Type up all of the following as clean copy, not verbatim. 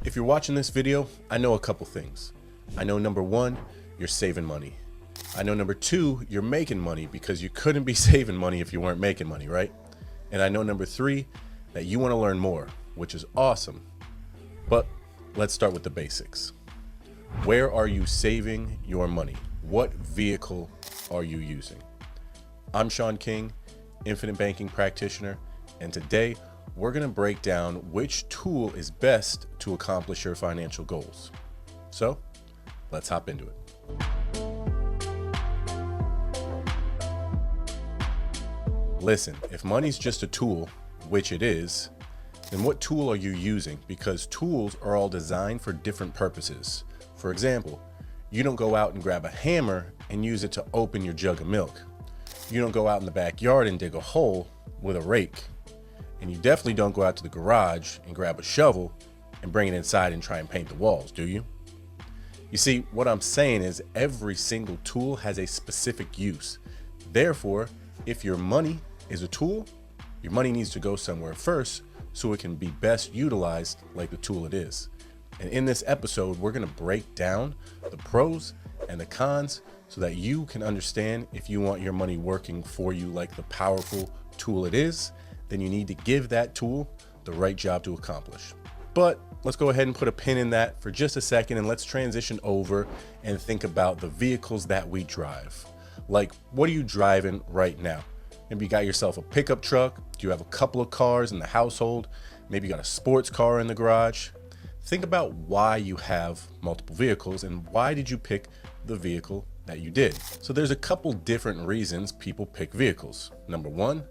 If you're watching this video, I know a couple things. I know number one, you're saving money. I know number two, you're making money because you couldn't be saving money if you weren't making money, right? And I know number three, that you want to learn more, which is awesome. But let's start with the basics. Where are you saving your money? What vehicle are you using? I'm Sean King, Infinite Banking Practitioner, and today we're going to break down which tool is best to accomplish your financial goals. So let's hop into it. Listen, if money's just a tool, which it is, then what tool are you using? Because tools are all designed for different purposes. For example, you don't go out and grab a hammer and use it to open your jug of milk. You don't go out in the backyard and dig a hole with a rake. And you definitely don't go out to the garage and grab a shovel and bring it inside and try and paint the walls, do you? You see, what I'm saying is every single tool has a specific use. Therefore, if your money is a tool, your money needs to go somewhere first so it can be best utilized like the tool it is. And in this episode, we're going to break down the pros and the cons so that you can understand if you want your money working for you like the powerful tool it is, then you need to give that tool the right job to accomplish. But let's go ahead and put a pin in that for just a second and let's transition over and think about the vehicles that we drive. Like, what are you driving right now? Maybe you got yourself a pickup truck. Do you have a couple of cars in the household? Maybe you got a sports car in the garage. Think about why you have multiple vehicles and why did you pick the vehicle that you did. So there's a couple different reasons people pick vehicles. Number one,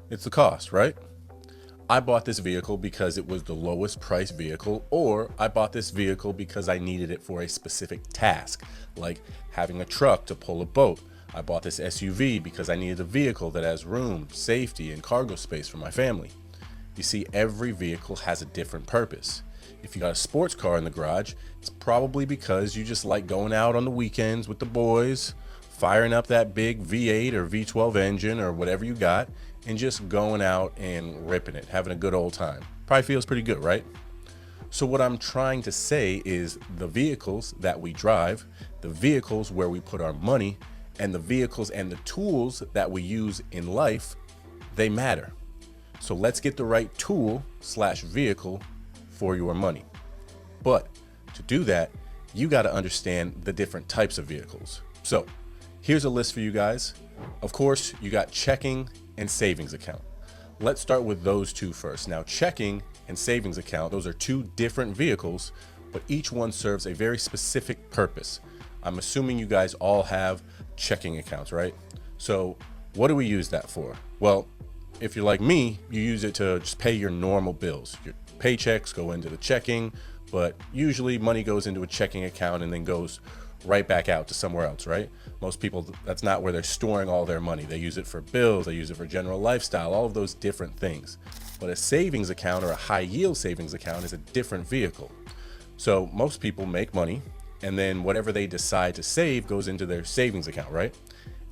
it's the cost, right? I bought this vehicle because it was the lowest price vehicle, or I bought this vehicle because I needed it for a specific task, like having a truck to pull a boat. I bought this SUV because I needed a vehicle that has room, safety, and cargo space for my family. You see, every vehicle has a different purpose. If you got a sports car in the garage, it's probably because you just like going out on the weekends with the boys, firing up that big V8 or V12 engine or whatever you got, and just going out and ripping it, having a good old time. Probably feels pretty good, right? So what I'm trying to say is the vehicles that we drive, the vehicles where we put our money, and the vehicles and the tools that we use in life, they matter. So let's get the right tool / vehicle for your money. But to do that, you got to understand the different types of vehicles. So here's a list for you guys. Of course, you got checking and savings account. Let's start with those two first. Now, checking and savings account, those are two different vehicles, but each one serves a very specific purpose. I'm assuming you guys all have checking accounts, right? So what do we use that for? Well, if you're like me, you use it to just pay your normal bills. Your paychecks go into the checking, but usually money goes into a checking account and then goes right back out to somewhere else, right? Most people, that's not where they're storing all their money. They use it for bills, they use it for general lifestyle, all of those different things. But a savings account or a high yield savings account is a different vehicle. So most people make money and then whatever they decide to save goes into their savings account, right?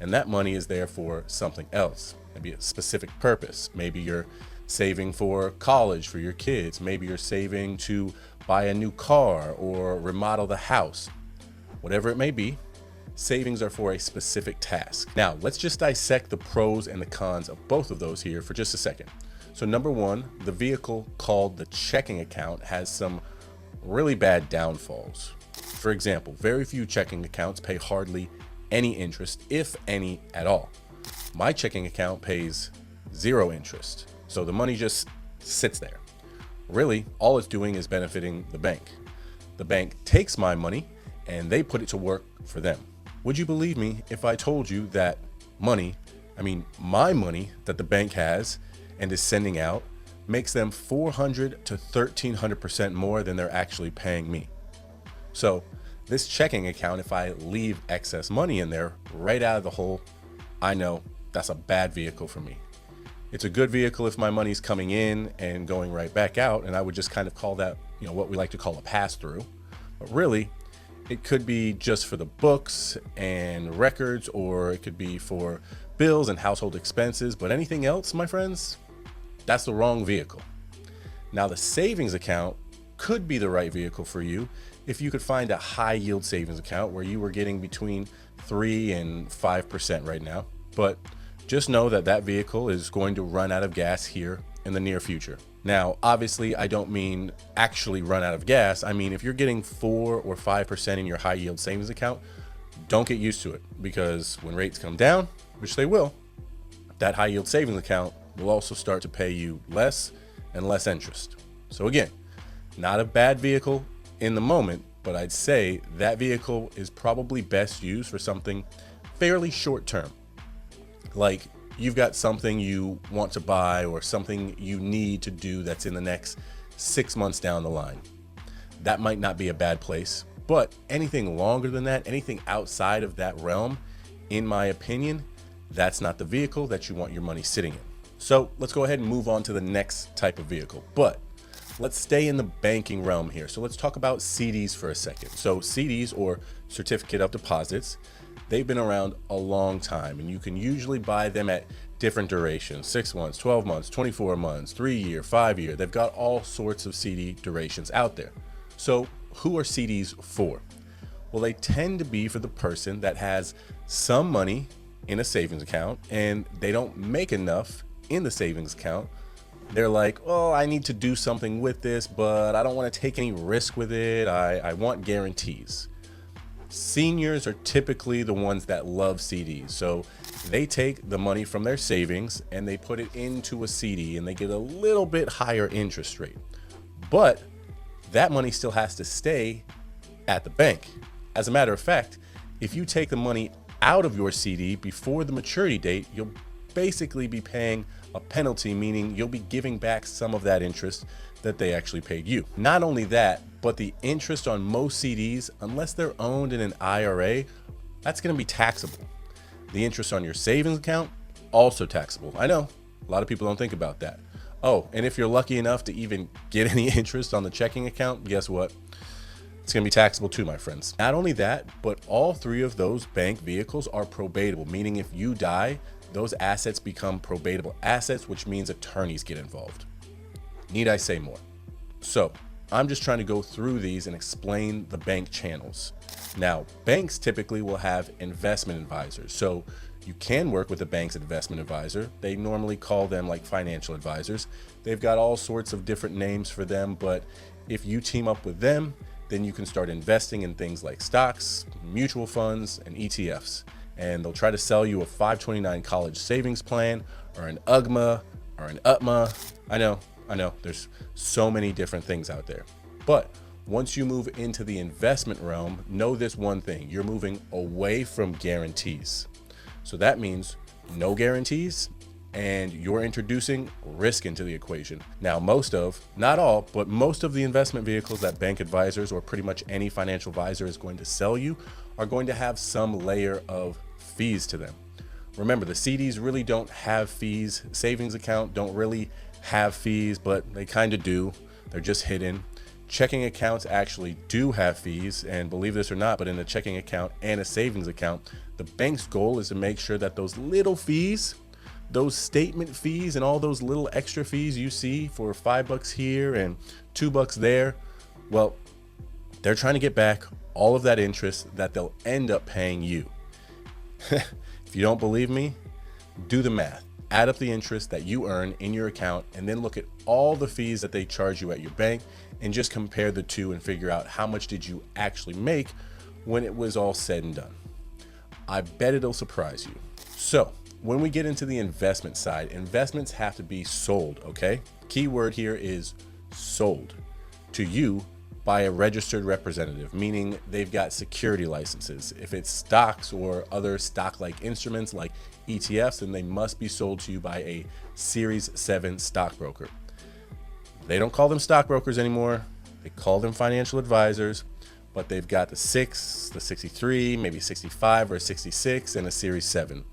And that money is there for something else, maybe a specific purpose. Maybe you're saving for college for your kids. Maybe you're saving to buy a new car or remodel the house. Whatever it may be, savings are for a specific task. Now, let's just dissect the pros and the cons of both of those here for just a second. So number one, the vehicle called the checking account has some really bad downfalls. For example, very few checking accounts pay hardly any interest, if any at all. My checking account pays 0 interest. So the money just sits there. Really, all it's doing is benefiting the bank. The bank takes my money and they put it to work for them. Would you believe me if I told you that my money that the bank has and is sending out makes them 400 to 1300% more than they're actually paying me? So this checking account, if I leave excess money in there right out of the hole, I know that's a bad vehicle for me. It's a good vehicle if my money's coming in and going right back out, and I would just kind of call that, what we like to call a pass-through. But really, it could be just for the books and records, or it could be for bills and household expenses. But anything else, my friends, that's the wrong vehicle. Now, the savings account could be the right vehicle for you if you could find a high yield savings account where you were getting between 3 and 5% right now. But just know that that vehicle is going to run out of gas here in the near future. Now, obviously, I don't mean actually run out of gas. I mean, if you're getting 4 or 5% in your high yield savings account, don't get used to it, because when rates come down, which they will, that high yield savings account will also start to pay you less and less interest. So again, not a bad vehicle in the moment, but I'd say that vehicle is probably best used for something fairly short term. Like you've got something you want to buy or something you need to do that's in the next 6 months down the line. That might not be a bad place, but anything longer than that, anything outside of that realm, in my opinion, that's not the vehicle that you want your money sitting in. So let's go ahead and move on to the next type of vehicle, but let's stay in the banking realm here. So let's talk about CDs for a second. So CDs, or certificate of deposits, they've been around a long time, and you can usually buy them at different durations: 6 months, 12 months, 24 months, 3-year, 5-year. They've got all sorts of CD durations out there. So who are CDs for? Well, they tend to be for the person that has some money in a savings account and they don't make enough in the savings account. They're like, oh, I need to do something with this, but I don't want to take any risk with it. I want guarantees. Seniors are typically the ones that love CDs. So they take the money from their savings and they put it into a CD and they get a little bit higher interest rate. But that money still has to stay at the bank. As a matter of fact, if you take the money out of your CD before the maturity date, you'll basically be paying a penalty, meaning you'll be giving back some of that interest that they actually paid you. Not only that, but the interest on most CDs, unless they're owned in an IRA, that's going to be taxable. The interest on your savings account, also taxable. I know a lot of people don't think about that. Oh, and if you're lucky enough to even get any interest on the checking account, guess what? It's going to be taxable too, my friends. Not only that, but all three of those bank vehicles are probatable, meaning if you die, those assets become probatable assets, which means attorneys get involved. Need I say more? So I'm just trying to go through these and explain the bank channels. Now, banks typically will have investment advisors. So you can work with a bank's investment advisor. They normally call them like financial advisors. They've got all sorts of different names for them, but if you team up with them, then you can start investing in things like stocks, mutual funds, and ETFs. And they'll try to sell you a 529 college savings plan or an UGMA or an UTMA. I know, there's so many different things out there. But once you move into the investment realm, know this one thing: you're moving away from guarantees. So that means no guarantees, and you're introducing risk into the equation. Now, not all, but most of the investment vehicles that bank advisors or pretty much any financial advisor is going to sell you are going to have some layer of fees to them. Remember, the CDs really don't have fees. Savings account don't really have fees, but they kind of do. They're just hidden. Checking accounts actually do have fees, and believe this or not, but in a checking account and a savings account, the bank's goal is to make sure that those little fees, those statement fees, and all those little extra fees you see for $5 here and $2 there, well, they're trying to get back all of that interest that they'll end up paying you. If you don't believe me, do the math. Add up the interest that you earn in your account and then look at all the fees that they charge you at your bank and just compare the two and figure out how much did you actually make when it was all said and done. I bet it'll surprise you. So when we get into the investment side, investments have to be sold, okay? Key word here is sold to you by a registered representative, meaning they've got security licenses. If it's stocks or other stock-like instruments like ETFs, then they must be sold to you by a Series 7 stockbroker. They don't call them stockbrokers anymore. They call them financial advisors, but they've got the 6, the 63, maybe 65 or 66, and a Series 7.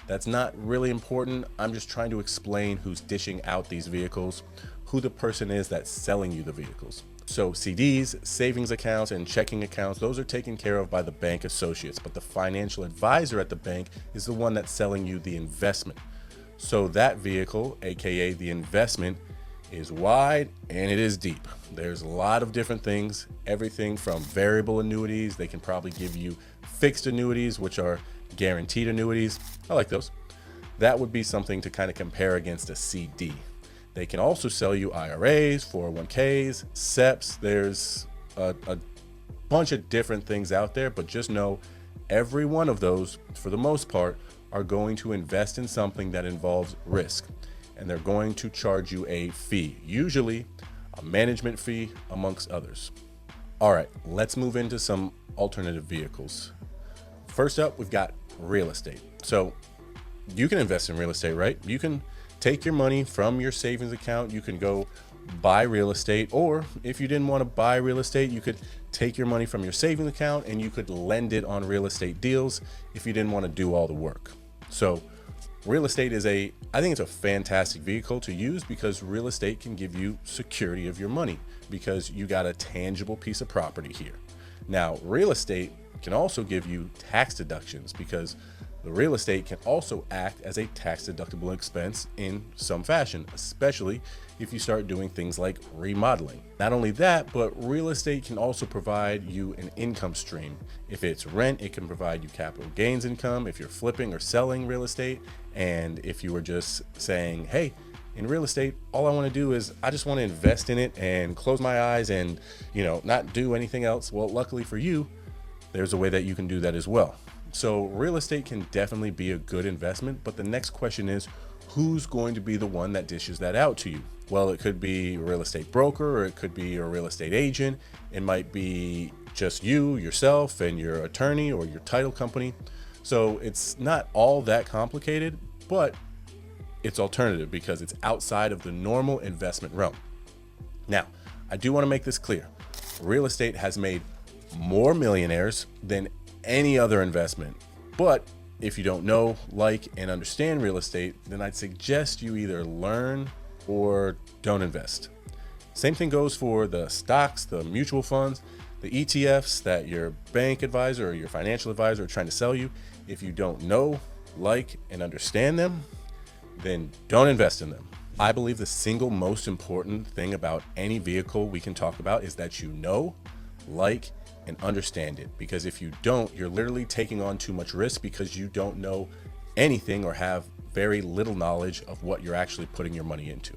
That's not really important. I'm just trying to explain who's dishing out these vehicles, who the person is that's selling you the vehicles. So CDs, savings accounts, and checking accounts, those are taken care of by the bank associates, but the financial advisor at the bank is the one that's selling you the investment. So that vehicle, AKA the investment, is wide and it is deep. There's a lot of different things, everything from variable annuities. They can probably give you fixed annuities, which are guaranteed annuities. I like those. That would be something to kind of compare against a CD. They can also sell you IRAs, 401ks, SEPs. There's a bunch of different things out there, but just know every one of those, for the most part, are going to invest in something that involves risk, and they're going to charge you a fee, usually a management fee amongst others. All right, let's move into some alternative vehicles. First up, we've got real estate. So you can invest in real estate, right? You can take your money from your savings account. You can go buy real estate, or if you didn't want to buy real estate, you could take your money from your savings account and you could lend it on real estate deals if you didn't want to do all the work. So real estate is I think it's a fantastic vehicle to use because real estate can give you security of your money because you got a tangible piece of property here. Now, real estate can also give you tax deductions because the real estate can also act as a tax deductible expense in some fashion, especially if you start doing things like remodeling. Not only that, but real estate can also provide you an income stream. If it's rent, it can provide you capital gains income if you're flipping or selling real estate. And if you were just saying, hey, in real estate, all I want to do is I just want to invest in it and close my eyes and, not do anything else. Well, luckily for you, there's a way that you can do that as well. So real estate can definitely be a good investment, but the next question is, who's going to be the one that dishes that out to you? Well, it could be a real estate broker, or it could be a real estate agent. It might be just you, yourself, and your attorney or your title company. So it's not all that complicated, but it's alternative because it's outside of the normal investment realm. Now, I do want to make this clear. Real estate has made more millionaires than any other investment. But if you don't know, like, and understand real estate, then I'd suggest you either learn or don't invest. Same thing goes for the stocks, the mutual funds, the ETFs that your bank advisor or your financial advisor are trying to sell you. If you don't know, like, and understand them, then don't invest in them. I believe the single most important thing about any vehicle we can talk about is that you know, like, and understand it. Because if you don't, you're literally taking on too much risk because you don't know anything or have very little knowledge of what you're actually putting your money into.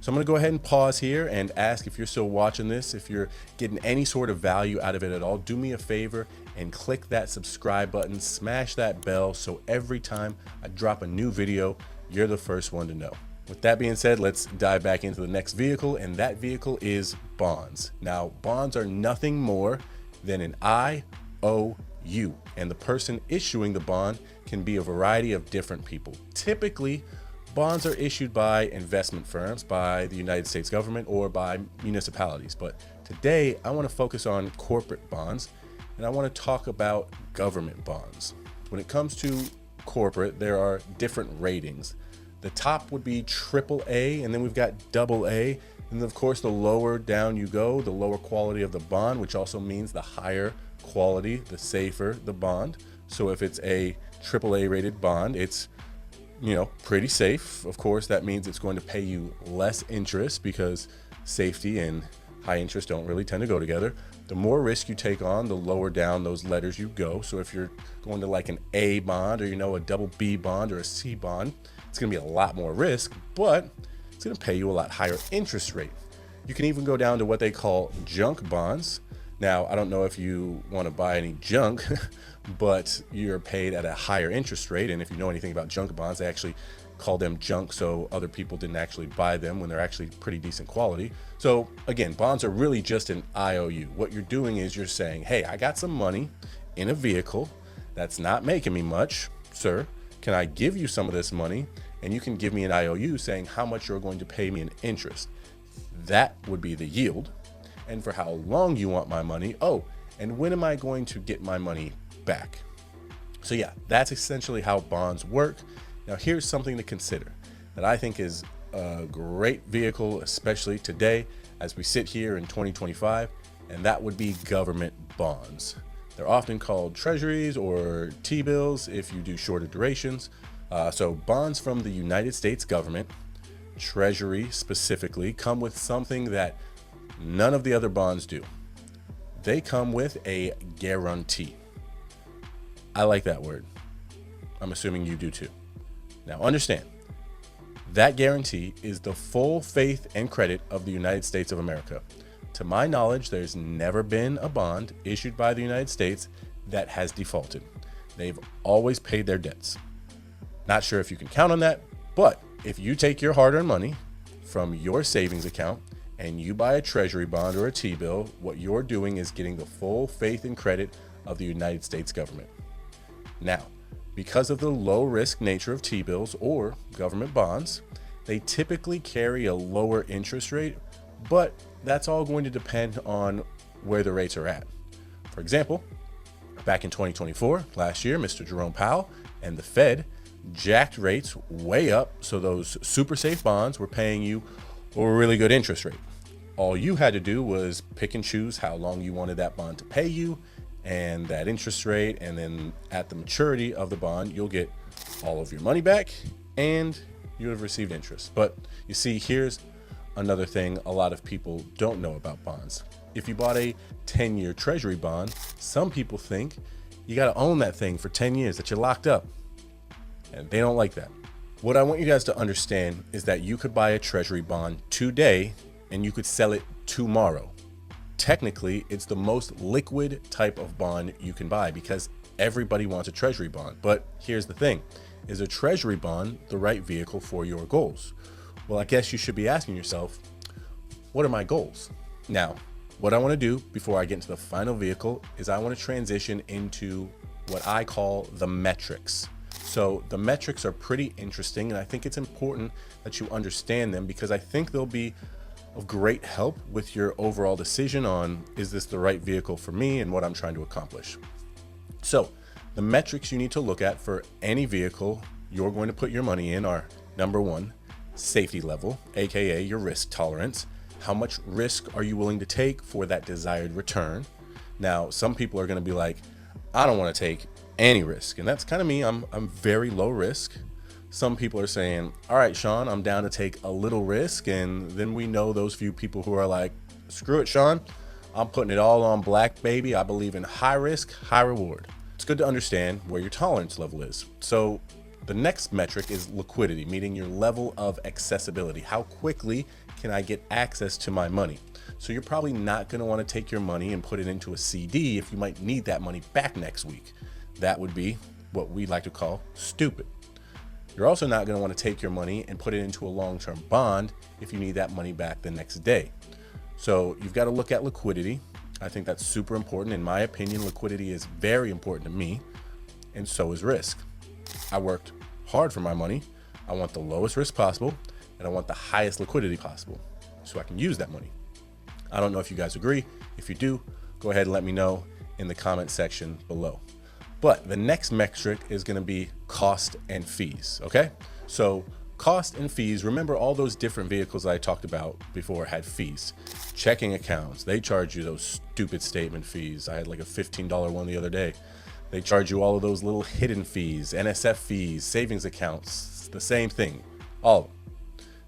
So I'm going to go ahead and pause here and ask, if you're still watching this, if you're getting any sort of value out of it at all, do me a favor and click that subscribe button, smash that bell, so every time I drop a new video, you're the first one to know. With that being said, let's dive back into the next vehicle, and that vehicle is bonds. Now, bonds are nothing more than an IOU, and the person issuing the bond can be a variety of different people. Typically, bonds are issued by investment firms, by the United States government, or by municipalities. But today, I want to focus on corporate bonds, and I want to talk about government bonds. When it comes to corporate, there are different ratings. The top would be AAA, and then we've got AA. And of course, the lower down you go, the lower quality of the bond, which also means the higher quality, the safer the bond. So if it's a AAA rated bond, it's, pretty safe. Of course, that means it's going to pay you less interest because safety and high interest don't really tend to go together. The more risk you take on, the lower down those letters you go. So if you're going to like an A bond or, a double B bond or a C bond, it's going to be a lot more risk, but it's going to pay you a lot higher interest rate. You can even go down to what they call junk bonds. Now, I don't know if you want to buy any junk, but you're paid at a higher interest rate. And if you know anything about junk bonds, they actually call them junk so other people didn't actually buy them when they're actually pretty decent quality. So again, bonds are really just an IOU. What you're doing is you're saying, hey, I got some money in a vehicle that's not making me much. Sir, can I give you some of this money? And you can give me an IOU saying how much you're going to pay me in interest. That would be the yield. And for how long you want my money. Oh, and when am I going to get my money back? So yeah, that's essentially how bonds work. Now here's something to consider that I think is a great vehicle, especially today as we sit here in 2025, and that would be government bonds. They're often called treasuries or T-bills if you do shorter durations. So bonds from the United States government. Treasury specifically, come with something that none of the other bonds do. They come with a guarantee. I like that word. I'm assuming you do too. Now understand, that guarantee is the full faith and credit of the United States of America. To my knowledge, there's never been a bond issued by the United States that has defaulted. They've always paid their debts. Not sure if you can count on that, but if you take your hard-earned money from your savings account and you buy a treasury bond or a T-bill, what you're doing is getting the full faith and credit of the United States government. Now, because of the low-risk nature of T-bills or government bonds, they typically carry a lower interest rate, but that's all going to depend on where the rates are at. For example, back in 2024, last year, Mr. Jerome Powell and the Fed jacked rates way up, so those super safe bonds were paying you a really good interest rate. All you had to do was pick and choose how long you wanted that bond to pay you and that interest rate, and then at the maturity of the bond, you'll get all of your money back and you have received interest. But you see, here's another thing a lot of people don't know about bonds. If you bought a 10-year treasury bond, some people think you got to own that thing for 10 years, that you're locked up. And they don't like that. What I want you guys to understand is that you could buy a treasury bond today and you could sell it tomorrow. Technically, it's the most liquid type of bond you can buy because everybody wants a treasury bond. But here's the thing, is a treasury bond the right vehicle for your goals? Well, I guess you should be asking yourself, what are my goals? Now, what I want to do before I get into the final vehicle is I want to transition into what I call the metrics. So the metrics are pretty interesting, and I think it's important that you understand them because I think they'll be of great help with your overall decision on, is this the right vehicle for me and what I'm trying to accomplish. So the metrics you need to look at for any vehicle you're going to put your money in are, number one, safety level, aka your risk tolerance. How much risk are you willing to take for that desired return? Now, some people are going to be like, I don't want to take any risk, and that's kind of me. I'm very low risk. Some people are saying, all right, Sean, I'm down to take a little risk. And then we know those few people who are like, screw it, Sean, I'm putting it all on black, baby. I believe in high risk, high reward. It's good to understand where your tolerance level is. So the next metric is liquidity, meaning your level of accessibility. How quickly can I get access to my money? So you're probably not going to want to take your money and put it into a CD if you might need that money back next week. That would be what we like to call stupid. You're also not going to want to take your money and put it into a long-term bond if you need that money back the next day. So you've got to look at liquidity. I think that's super important. In my opinion, liquidity is very important to me, and so is risk. I worked hard for my money. I want the lowest risk possible, and I want the highest liquidity possible so I can use that money. I don't know if you guys agree. If you do, go ahead and let me know in the comment section below. But the next metric is going to be cost and fees. Okay, so cost and fees. Remember all those different vehicles I talked about before had fees. Checking accounts, they charge you those stupid statement fees. I had like a $15 one the other day. They charge you all of those little hidden fees, NSF fees, savings accounts, the same thing, all of them.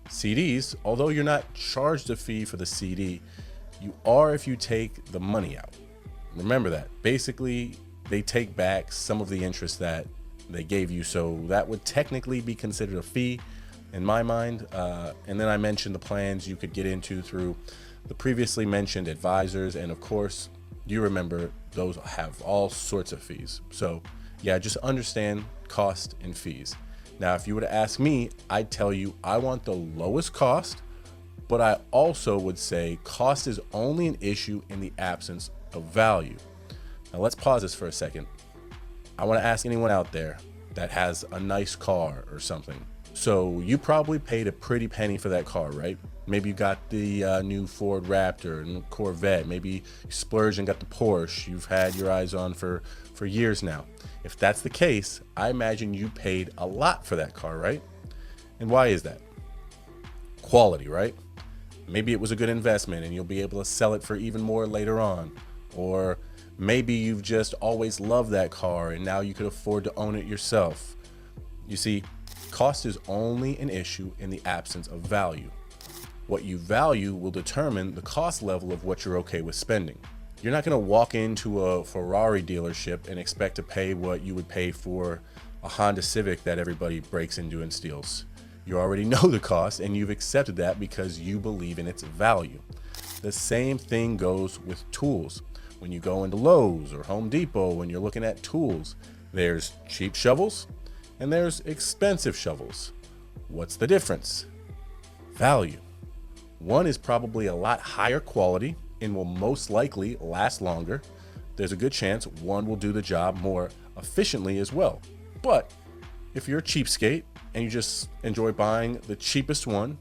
CDs, although you're not charged a fee for the CD, you are if you take the money out. Remember that. Basically, they take back some of the interest that they gave you, so that would technically be considered a fee in my mind. And then I mentioned the plans you could get into through the previously mentioned advisors, and of course, you remember those have all sorts of fees. So yeah, just understand cost and fees. Now, if you were to ask me, I'd tell you I want the lowest cost, but I also would say cost is only an issue in the absence of value. Now let's pause this for a second. I want to ask anyone out there that has a nice car or something. So you probably paid a pretty penny for that car, right? Maybe you got the new Ford Raptor and Corvette. Maybe you splurged and got the Porsche you've had your eyes on for years now. If that's the case, I imagine you paid a lot for that car, right? And why is that? Quality, right? Maybe it was a good investment and you'll be able to sell it for even more later on. Or maybe you've just always loved that car and now you could afford to own it yourself. You see, Cost is only an issue in the absence of value. What you value will determine the cost level of what you're okay with spending. You're not going to walk into a Ferrari dealership and expect to pay what you would pay for a Honda Civic that everybody breaks into and steals. You already know the cost and you've accepted that because you believe in its value. The same thing goes with tools. When you go into Lowe's or Home Depot, when you're looking at tools, there's cheap shovels and there's expensive shovels. What's the difference? Value. One is probably a lot higher quality and will most likely last longer. There's a good chance one will do the job more efficiently as well. But if you're a cheapskate and you just enjoy buying the cheapest one,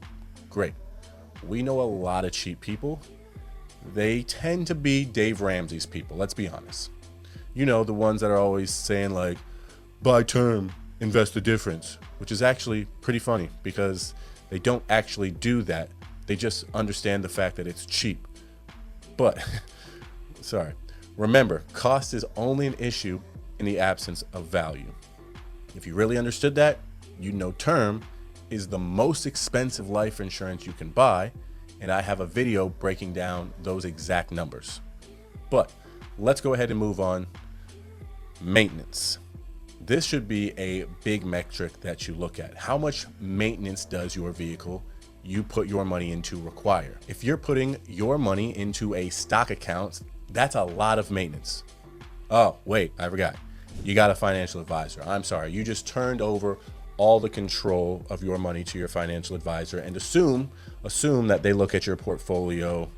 great. We know a lot of cheap people. They tend to be Dave Ramsey's people, let's be honest. You know, the ones that are always saying like, buy term, invest the difference, which is actually pretty funny because they don't actually do that. They just understand the fact that it's cheap. But, sorry, remember, cost is only an issue in the absence of value. If you really understood that, you know term is the most expensive life insurance you can buy, and I have a video breaking down those exact numbers. But let's go ahead and move on. Maintenance. This should be a big metric that you look at. How much maintenance does your vehicle you put your money into require? If you're putting your money into a stock account, that's a lot of maintenance. Oh, wait, I forgot. You got a financial advisor. I'm sorry, you just turned over all the control of your money to your financial advisor and assume that they look at your portfolio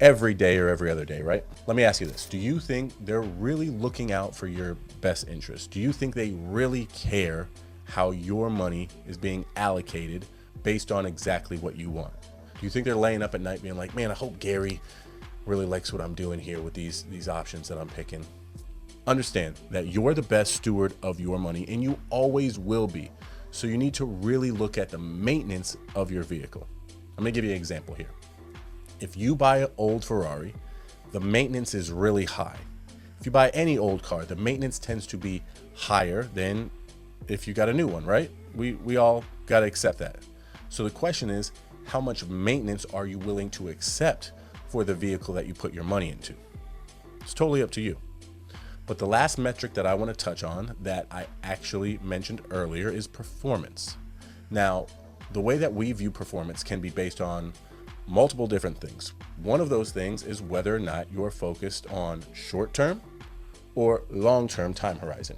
every day or every other day, right? Let me ask you this. Do you think they're really looking out for your best interest? Do you think they really care how your money is being allocated based on exactly what you want? Do you think they're laying up at night being like, man, I hope Gary really likes what I'm doing here with these options that I'm picking? Understand that you're the best steward of your money and you always will be. So you need to really look at the maintenance of your vehicle. I'm gonna give you an example here. If you buy an old Ferrari, the maintenance is really high. If you buy any old car, the maintenance tends to be higher than if you got a new one, right? We all gotta accept that. So the question is, how much maintenance are you willing to accept for the vehicle that you put your money into? It's totally up to you. But the last metric that I want to touch on that I actually mentioned earlier is performance. Now, the way that we view performance can be based on multiple different things. One of those things is whether or not you're focused on short-term or long-term time horizon.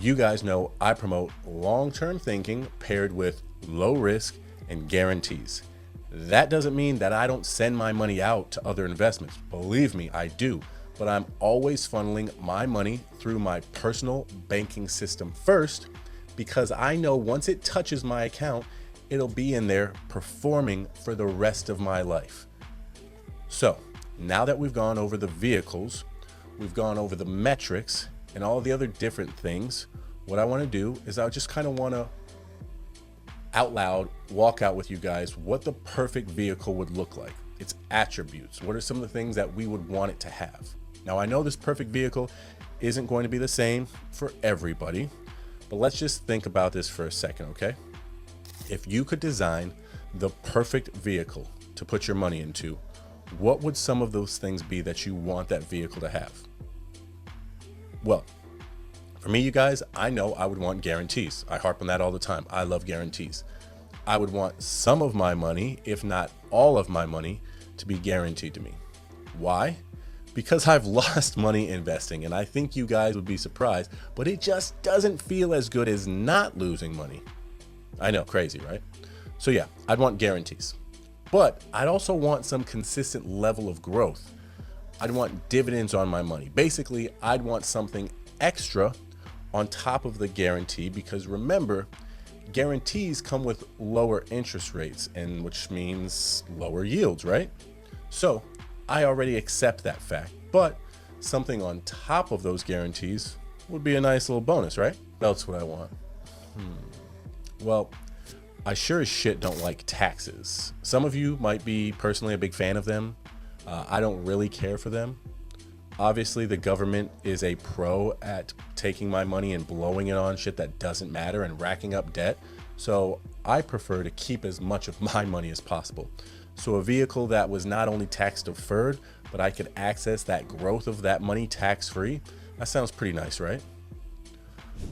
You guys know I promote long-term thinking paired with low risk and guarantees. That doesn't mean that I don't send my money out to other investments. Believe me, I do. But I'm always funneling my money through my personal banking system first, because I know once it touches my account, it'll be in there performing for the rest of my life. So now that we've gone over the vehicles, we've gone over the metrics and all the other different things, what I want to do is I just kind of want to out loud walk out with you guys what the perfect vehicle would look like, its attributes. What are some of the things that we would want it to have? Now, I know this perfect vehicle isn't going to be the same for everybody, but let's just think about this for a second, okay? If you could design the perfect vehicle to put your money into, what would some of those things be that you want that vehicle to have? Well, for me, you guys, I know I would want guarantees. I harp on that all the time. I love guarantees. I would want some of my money, if not all of my money, to be guaranteed to me. Why? Because I've lost money investing, and I think you guys would be surprised, but it just doesn't feel as good as not losing money. I know, crazy, right? So yeah, I'd want guarantees, but I'd also want some consistent level of growth. I'd want dividends on my money. Basically, I'd want something extra on top of the guarantee, because remember, guarantees come with lower interest rates, and which means lower yields, right? So I already accept that fact, but something on top of those guarantees would be a nice little bonus, right? That's what I want. Well, I sure as shit don't like taxes. Some of you might be personally a big fan of them. I don't really care for them. Obviously, the government is a pro at taking my money and blowing it on shit that doesn't matter and racking up debt. So I prefer to keep as much of my money as possible. So a vehicle that was not only tax deferred, but I could access that growth of that money tax free. That sounds pretty nice, right?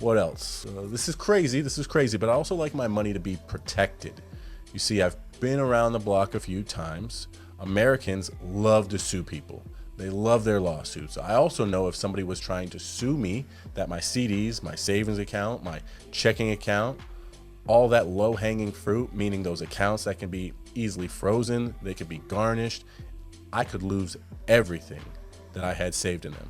What else? This is crazy, but I also like my money to be protected. You see, I've been around the block a few times. Americans love to sue people. They love their lawsuits. I also know if somebody was trying to sue me, that my CDs, my savings account, my checking account, all that low-hanging fruit, meaning those accounts that can be easily frozen, they could be garnished, I could lose everything that I had saved in them.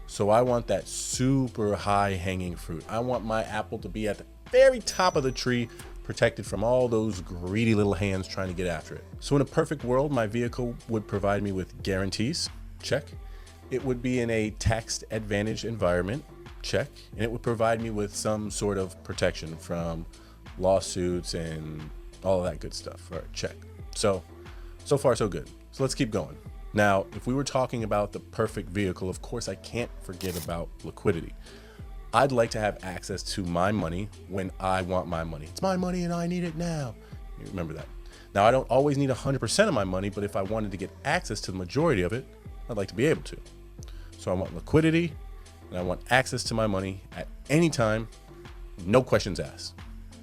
So I want that super high-hanging fruit. I want my apple to be at the very top of the tree, protected from all those greedy little hands trying to get after it. So in a perfect world, my vehicle would provide me with guarantees, check. It would be in a tax advantaged environment, check. And it would provide me with some sort of protection from lawsuits and all of that good stuff. All right, check. So far so good. So let's keep going. Now, if we were talking about the perfect vehicle, of course I can't forget about liquidity. I'd like to have access to my money when I want my money. It's my money and I need it now. You remember that. Now, I don't always need 100% of my money, but if I wanted to get access to the majority of it, I'd like to be able to. So I want liquidity and I want access to my money at any time, no questions asked.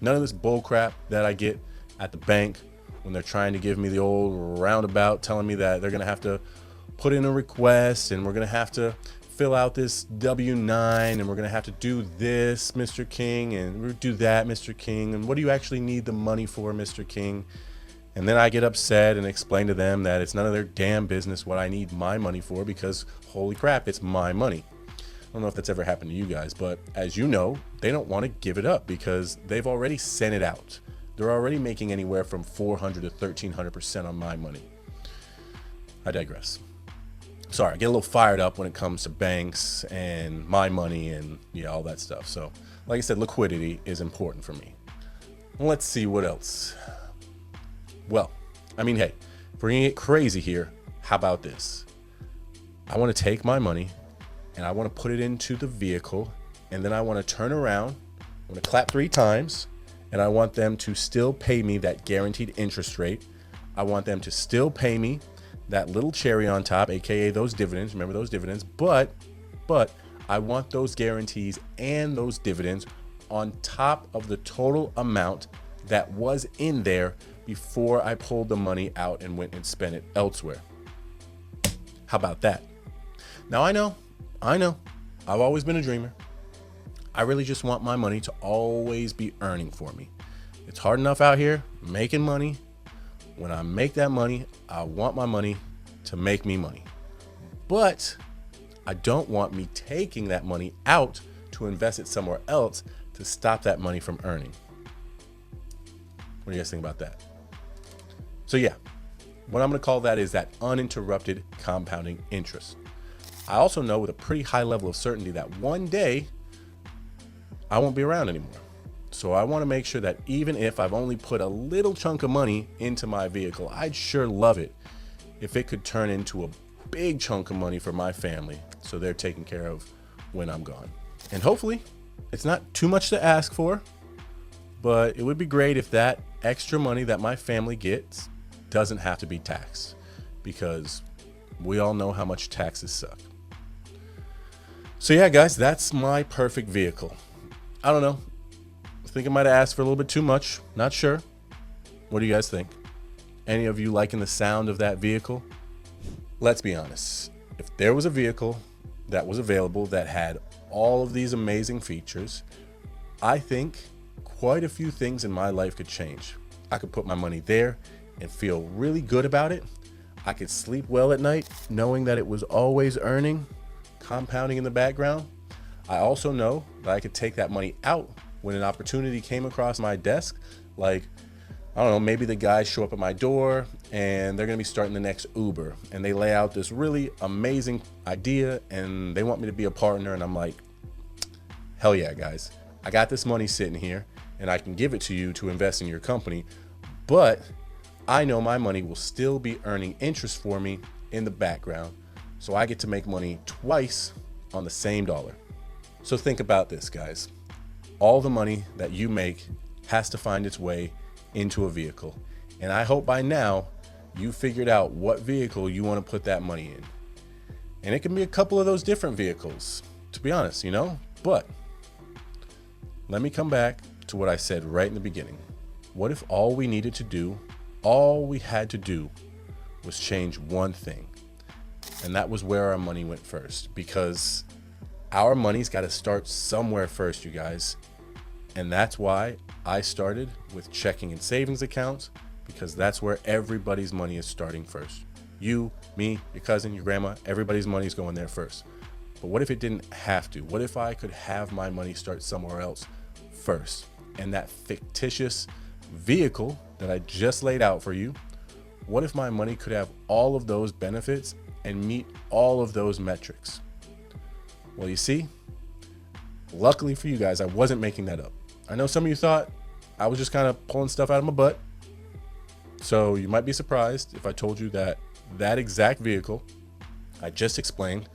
None of this bull crap that I get at the bank when they're trying to give me the old roundabout telling me that they're gonna have to put in a request and we're gonna have to fill out this W-9 and we're gonna have to do this, Mr. King, and we'll do that, Mr. King, and what do you actually need the money for, Mr. King? And then I get upset and explain to them that it's none of their damn business what I need my money for because holy crap, it's my money. I don't know if that's ever happened to you guys, but as you know, they don't want to give it up because they've already sent it out. They're already making anywhere from 400 to 1300% on my money. I digress. Sorry, I get a little fired up when it comes to banks and my money and all that stuff. So like I said, liquidity is important for me. Let's see what else. Well, I mean, hey, if we're gonna get crazy here, how about this? I want to take my money and I want to put it into the vehicle and then I want to turn around, I want to clap 3 times and I want them to still pay me that guaranteed interest rate. I want them to still pay me that little cherry on top, AKA those dividends, remember those dividends, but I want those guarantees and those dividends on top of the total amount that was in there before I pulled the money out and went and spent it elsewhere. How about that? Now I know, I've always been a dreamer. I really just want my money to always be earning for me. It's hard enough out here making money. When I make that money, I want my money to make me money. But I don't want me taking that money out to invest it somewhere else to stop that money from earning. What do you guys think about that? So yeah, what I'm gonna call that is that uninterrupted compounding interest. I also know with a pretty high level of certainty that one day I won't be around anymore. So I want to make sure that even if I've only put a little chunk of money into my vehicle, I'd sure love it if it could turn into a big chunk of money for my family so they're taken care of when I'm gone. And hopefully it's not too much to ask for, but it would be great if that extra money that my family gets doesn't have to be taxed, because we all know how much taxes suck. So yeah, guys, that's my perfect vehicle. I don't know. I think I might have asked for a little bit too much. Not sure. What do you guys think? Any of you liking the sound of that vehicle? Let's be honest. If there was a vehicle that was available that had all of these amazing features, I think quite a few things in my life could change. I could put my money there and feel really good about it. I could sleep well at night knowing that it was always earning, compounding in the background. I also know that I could take that money out when an opportunity came across my desk. Like, I don't know, maybe the guys show up at my door and they're gonna be starting the next Uber and they lay out this really amazing idea and they want me to be a partner, and I'm like, hell yeah, guys. I got this money sitting here and I can give it to you to invest in your company, but I know my money will still be earning interest for me in the background, so I get to make money twice on the same dollar. So think about this, guys. All the money that you make has to find its way into a vehicle. And I hope by now you figured out what vehicle you want to put that money in. And it can be a couple of those different vehicles, to be honest, you know? But let me come back to what I said right in the beginning. What if all we needed to do, all we had to do, was change one thing? And that was where our money went first, because our money's got to start somewhere first, you guys. And that's why I started with checking and savings accounts, because that's where everybody's money is starting first. You, me, your cousin, your grandma, everybody's money is going there first. But what if it didn't have to? What if I could have my money start somewhere else first? And that fictitious vehicle that I just laid out for you, what if my money could have all of those benefits and meet all of those metrics? Well, you see, luckily for you guys, I wasn't making that up. I know some of you thought I was just kind of pulling stuff out of my butt. So you might be surprised if I told you that that exact vehicle I just explained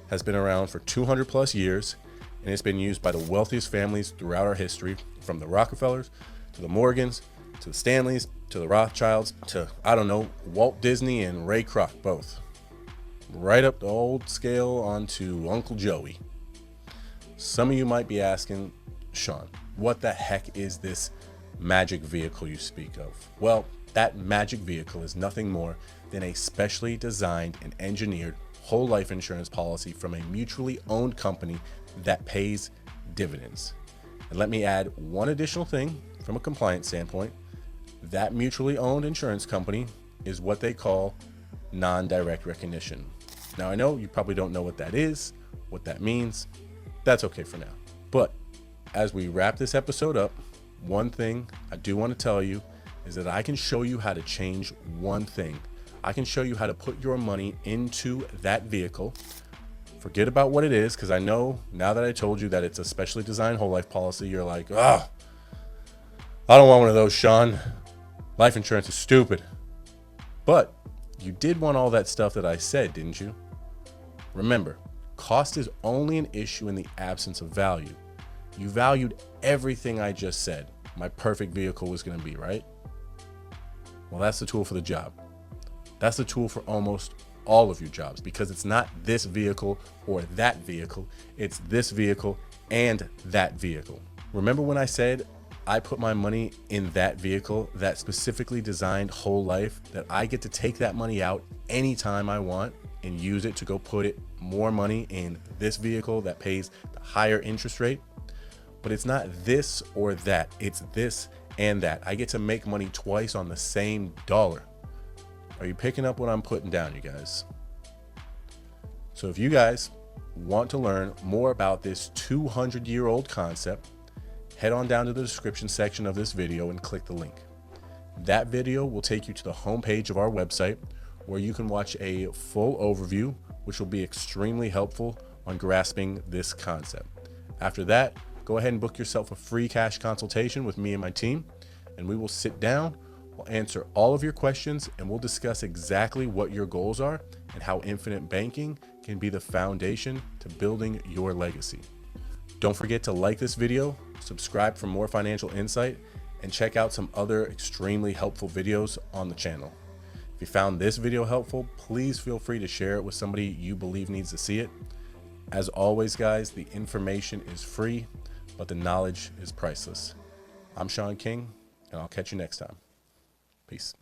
has been around for 200 plus years, and it's been used by the wealthiest families throughout our history, from the Rockefellers to the Morgans to the Stanleys to the Rothschilds to, I don't know, Walt Disney and Ray Kroc both. Right up the old scale onto Uncle Joey. Some of you might be asking, Sean, what the heck is this magic vehicle you speak of? Well, that magic vehicle is nothing more than a specially designed and engineered whole life insurance policy from a mutually owned company that pays dividends. And let me add one additional thing from a compliance standpoint. That mutually owned insurance company is what they call non-direct recognition. Now, I know you probably don't know what that is, what that means. That's okay for now. But as we wrap this episode up, one thing I do want to tell you is that I can show you how to change one thing. I can show you how to put your money into that vehicle. Forget about what it is, because I know now that I told you that it's a specially designed whole life policy, you're like, I don't want one of those, Sean. Life insurance is stupid. But you did want all that stuff that I said, didn't you? Remember, cost is only an issue in the absence of value. You valued everything I just said my perfect vehicle was going to be, right? Well, that's the tool for the job. That's the tool for almost all of your jobs, because it's not this vehicle or that vehicle. It's this vehicle and that vehicle. Remember when I said I put my money in that vehicle, that specifically designed whole life, that I get to take that money out anytime I want and use it to go put it more money in this vehicle that pays the higher interest rate? But it's not this or that, it's this and that. I get to make money twice on the same dollar. Are you picking up what I'm putting down, you guys? So if you guys want to learn more about this 200-year-old concept, head on down to the description section of this video and click the link. That video will take you to the homepage of our website, where you can watch a full overview, which will be extremely helpful on grasping this concept. After that, go ahead and book yourself a free cash consultation with me and my team, and we will sit down, we'll answer all of your questions, and we'll discuss exactly what your goals are and how infinite banking can be the foundation to building your legacy. Don't forget to like this video, subscribe for more financial insight, and check out some other extremely helpful videos on the channel. If you found this video helpful, please feel free to share it with somebody you believe needs to see it. As always, guys, the information is free, but the knowledge is priceless. I'm Sean King, and I'll catch you next time. Peace.